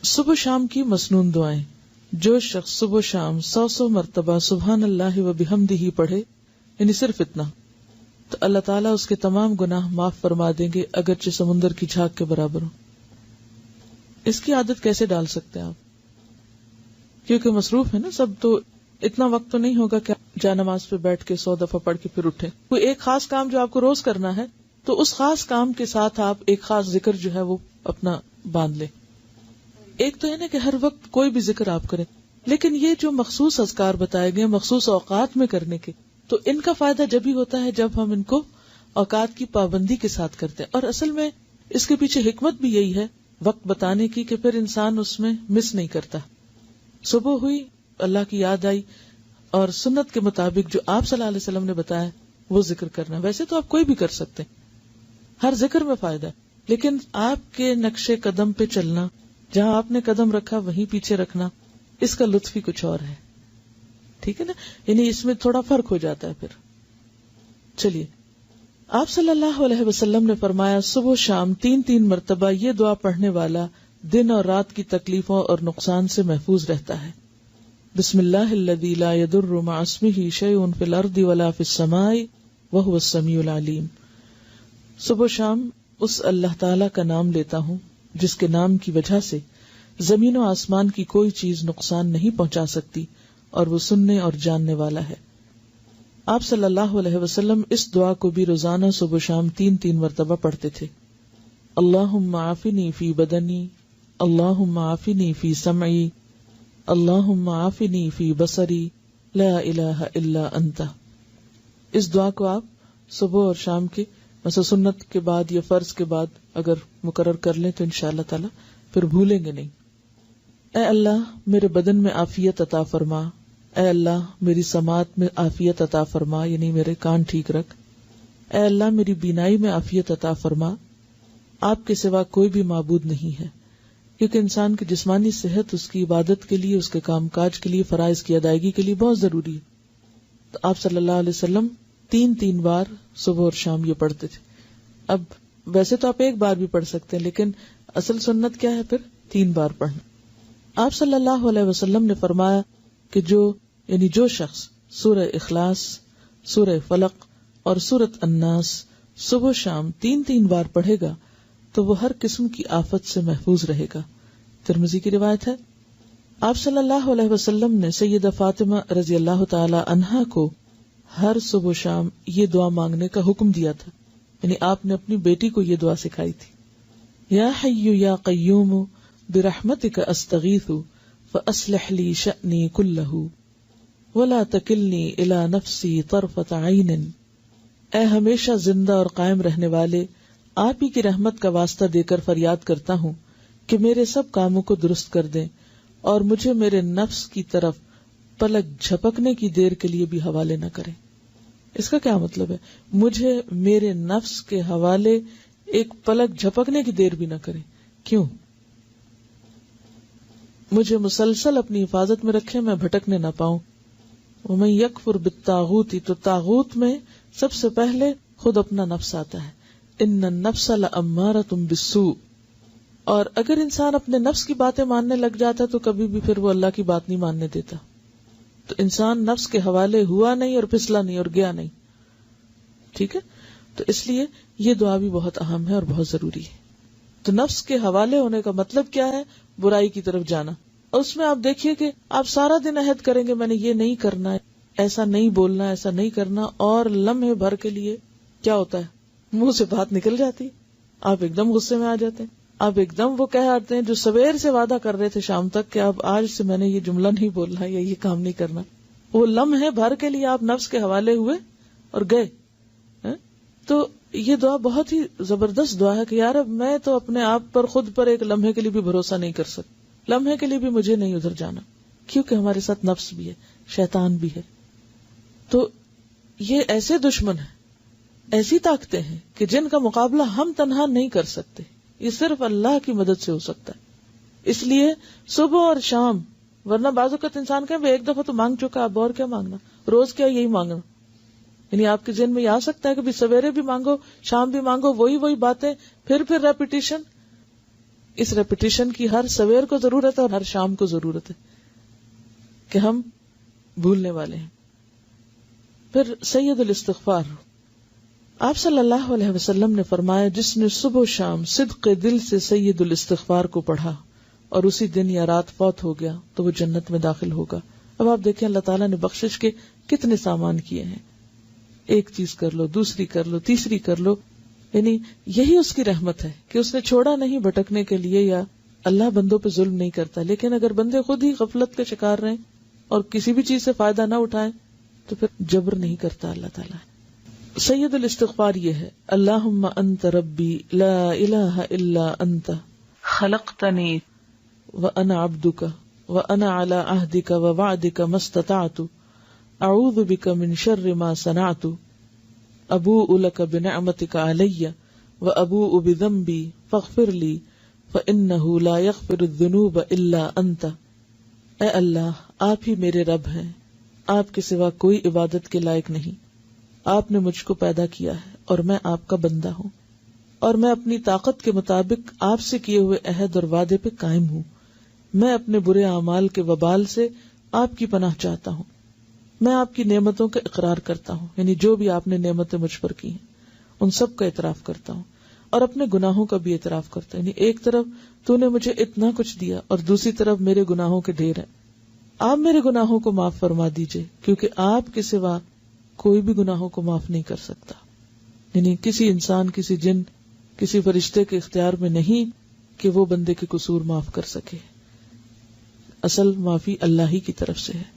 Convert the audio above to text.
صبح شام کی مسنون دعائیں. جو شخص صبح شام 100 مرتبہ سبحان اللہ و بحمدہ پڑھے، یعنی صرف اتنا، تو اللہ تعالیٰ اس کے تمام گناہ معاف فرما دیں گے، اگرچہ سمندر کی جھاگ کے برابر ہو. اس کی عادت کیسے ڈال سکتے ہیں آپ؟ کیونکہ مصروف ہے نا سب، تو اتنا وقت تو نہیں ہوگا کہ جا نماز پہ بیٹھ کے 100 دفعہ پڑھ کے پھر اٹھے. کوئی ایک خاص کام جو آپ کو روز کرنا ہے، تو اس خاص کام کے ساتھ آپ ایک خاص ذکر جو ہے وہ اپنا باندھ لیں. ایک تو ہے نا کہ ہر وقت کوئی بھی ذکر آپ کریں، لیکن یہ جو مخصوص اذکار بتائے گئے مخصوص اوقات میں کرنے کے، تو ان کا فائدہ جب ہی ہوتا ہے جب ہم ان کو اوقات کی پابندی کے ساتھ کرتے ہیں. اور اصل میں اس کے پیچھے حکمت بھی یہی ہے وقت بتانے کی، کہ پھر انسان اس میں مس نہیں کرتا. صبح ہوئی، اللہ کی یاد آئی، اور سنت کے مطابق جو آپ صلی اللہ علیہ وسلم نے بتایا وہ ذکر کرنا. ویسے تو آپ کوئی بھی کر سکتے ہیں، ہر ذکر میں فائدہ ہے، لیکن آپ کے نقش قدم پہ چلنا، جہاں آپ نے قدم رکھا وہیں پیچھے رکھنا، اس کا لطف ہی کچھ اور ہے. ٹھیک ہے نا، یعنی اس میں تھوڑا فرق ہو جاتا ہے. پھر چلیے، آپ صلی اللہ علیہ وسلم نے فرمایا صبح و شام 3 مرتبہ یہ دعا پڑھنے والا دن اور رات کی تکلیفوں اور نقصان سے محفوظ رہتا ہے. بسم اللہ الذی لا یضر مع اسمہ شیء فی الارض ولا فی السماء وہو السمیع العلیم. صبح و شام اس اللہ تعالی کا نام لیتا ہوں جس کے نام کی وجہ سے زمین و آسمان کی کوئی چیز نقصان نہیں پہنچا سکتی، اور وہ سننے اور جاننے والا ہے. آپ صلی اللہ علیہ وسلم اس دعا کو بھی روزانہ صبح و شام 3 مرتبہ پڑھتے تھے. اللہم عافنی فی بدنی، اللہم عافنی فی سمعی، اللہم عافنی فی بصری، لا الہ الا انت. اس دعا کو آپ صبح اور شام کے مثلا سنت کے بعد یا فرض کے بعد اگر مقرر کر لیں تو انشاءاللہ تعالی پھر بھولیں گے نہیں. اے اللہ میرے بدن میں عافیت عطا فرما، اے اللہ میری سماعت میں عافیت عطا فرما، یعنی میرے کان ٹھیک رکھ. اے اللہ میری بینائی میں عافیت عطا فرما. آپ کے سوا کوئی بھی معبود نہیں ہے، کیونکہ انسان کی جسمانی صحت اس کی عبادت کے لیے، اس کے کام کاج کے لیے، فرائض کی ادائیگی کے لیے بہت ضروری ہے. تو آپ صلی اللہ علیہ وسلم 3 بار صبح اور شام یہ پڑھتے تھے. اب ویسے تو آپ ایک بار بھی پڑھ سکتے ہیں، لیکن اصل سنت کیا ہے پھر 3 بار پڑھنا. آپ صلی اللہ علیہ وسلم نے فرمایا کہ جو شخص سورہ اخلاص، سورہ فلق اور سورۃ الناس صبح شام 3 بار پڑھے گا تو وہ ہر قسم کی آفت سے محفوظ رہے گا. ترمذی کی روایت ہے. آپ صلی اللہ علیہ وسلم نے سیدہ فاطمہ رضی اللہ تعالی عنہا کو ہر صبح شام یہ دعا مانگنے کا حکم دیا تھا، یعنی آپ نے اپنی بیٹی کو یہ دعا سکھائی تھی. یا حی یا قیوم برحمتک استغیث فاصلح لی شأنی کلہ ولا تکلنی الی نفسی طرفۃ عین. اے ہمیشہ زندہ اور قائم رہنے والے، آپ ہی کی رحمت کا واسطہ دے کر فریاد کرتا ہوں کہ میرے سب کاموں کو درست کر دیں، اور مجھے میرے نفس کی طرف پلک جھپکنے کی دیر کے لیے بھی حوالے نہ کریں. اس کا کیا مطلب ہے؟ مجھے میرے نفس کے حوالے ایک پلک جھپکنے کی دیر بھی نہ کریں. کیوں؟ مجھے مسلسل اپنی حفاظت میں رکھے، میں بھٹکنے نہ پاؤں. ومن یکفر بالطاغوت، تو طاغوت میں سب سے پہلے خود اپنا نفس آتا ہے. ان النفس لامارۃ بالسوء. اور اگر انسان اپنے نفس کی باتیں ماننے لگ جاتا تو کبھی بھی پھر وہ اللہ کی بات نہیں ماننے دیتا. تو انسان نفس کے حوالے ہوا نہیں اور پھسلا نہیں اور گیا نہیں. ٹھیک ہے، تو اس لیے یہ دعا بھی بہت اہم ہے اور بہت ضروری ہے. تو نفس کے حوالے ہونے کا مطلب کیا ہے؟ برائی کی طرف جانا. اور اس میں آپ دیکھیے کہ آپ سارا دن عہد کریں گے میں نے یہ نہیں کرنا ہے، ایسا نہیں بولنا، ایسا نہیں کرنا، اور لمحے بھر کے لیے کیا ہوتا ہے؟ منہ سے بات نکل جاتی، آپ ایک دم غصے میں آ جاتے ہیں، آپ ایک دم وہ کہہ آتے ہیں جو سویر سے وعدہ کر رہے تھے شام تک کہ اب آج سے میں نے یہ جملہ نہیں بولنا یا یہ کام نہیں کرنا. وہ لمحے بھر کے لیے آپ نفس کے حوالے ہوئے اور گئے. تو یہ دعا بہت ہی زبردست دعا ہے کہ یار اب میں تو اپنے آپ پر، خود پر ایک لمحے کے لیے بھی بھروسہ نہیں کر سکتا، لمحے کے لیے بھی مجھے نہیں ادھر جانا، کیونکہ ہمارے ساتھ نفس بھی ہے، شیطان بھی ہے. تو یہ ایسے دشمن ہیں، ایسی طاقتیں ہیں کہ جن کا مقابلہ ہم تنہا نہیں کر سکتے، یہ صرف اللہ کی مدد سے ہو سکتا ہے. اس لیے صبح اور شام، ورنہ بعض اوقات انسان کہیں ایک دفعہ تو مانگ چکا، اب اور کیا مانگنا، روز کیا یہی مانگنا. یعنی آپ کے ذہن میں یہ آ سکتا ہے کہ سویرے بھی مانگو، شام بھی مانگو، وہی باتیں، پھر ریپیٹیشن. اس ریپیٹیشن کی ہر سویر کو ضرورت ہے اور ہر شام کو ضرورت ہے کہ ہم بھولنے والے ہیں. پھر سید الاستغفار. آپ صلی اللہ علیہ وسلم نے فرمایا جس نے صبح و شام صدق دل سے سید الاستغفار کو پڑھا اور اسی دن یا رات فوت ہو گیا تو وہ جنت میں داخل ہوگا. اب آپ دیکھیں اللہ تعالیٰ نے بخشش کے کتنے سامان کیے ہیں. ایک چیز کر لو، دوسری کر لو، تیسری کر لو. یعنی یہی اس کی رحمت ہے کہ اس نے چھوڑا نہیں بھٹکنے کے لیے، یا اللہ بندوں پہ ظلم نہیں کرتا. لیکن اگر بندے خود ہی غفلت کے شکار رہیں اور کسی بھی چیز سے فائدہ نہ اٹھائیں تو پھر جبر نہیں کرتا اللہ تعالیٰ. سید الاستغفار یہ ہے: اللہم انت ربی لا الہ الا انت خلقتنی وانا عبدک وانا علی عہدک ووعدک ما استطعت اعوذ بک من شر ما صنعت ابوء لک بنعمتک علی وابوء بذنبی فاغفر لی فانہ لا یغفر الذنوب الا انت. اے اللہ، آپ ہی میرے رب ہیں، آپ کے سوا کوئی عبادت کے لائق نہیں. آپ نے مجھ کو پیدا کیا ہے اور میں آپ کا بندہ ہوں، اور میں اپنی طاقت کے مطابق آپ سے کیے ہوئے عہد اور وعدے پہ قائم ہوں. میں اپنے برے اعمال کے وبال سے آپ کی پناہ چاہتا ہوں. میں آپ کی نعمتوں کا اقرار کرتا ہوں، یعنی جو بھی آپ نے نعمتیں مجھ پر کی ہیں ان سب کا اعتراف کرتا ہوں، اور اپنے گناہوں کا بھی اعتراف کرتا ہوں. یعنی ایک طرف تو نے مجھے اتنا کچھ دیا اور دوسری طرف میرے گناہوں کے ڈھیر ہیں. آپ میرے گناہوں کو معاف فرما دیجئے، کیونکہ آپ کے سوا کوئی بھی گناہوں کو معاف نہیں کر سکتا. یعنی کسی انسان، کسی جن، کسی فرشتے کے اختیار میں نہیں کہ وہ بندے کے قصور معاف کر سکے. اصل معافی اللہ ہی کی طرف سے ہے.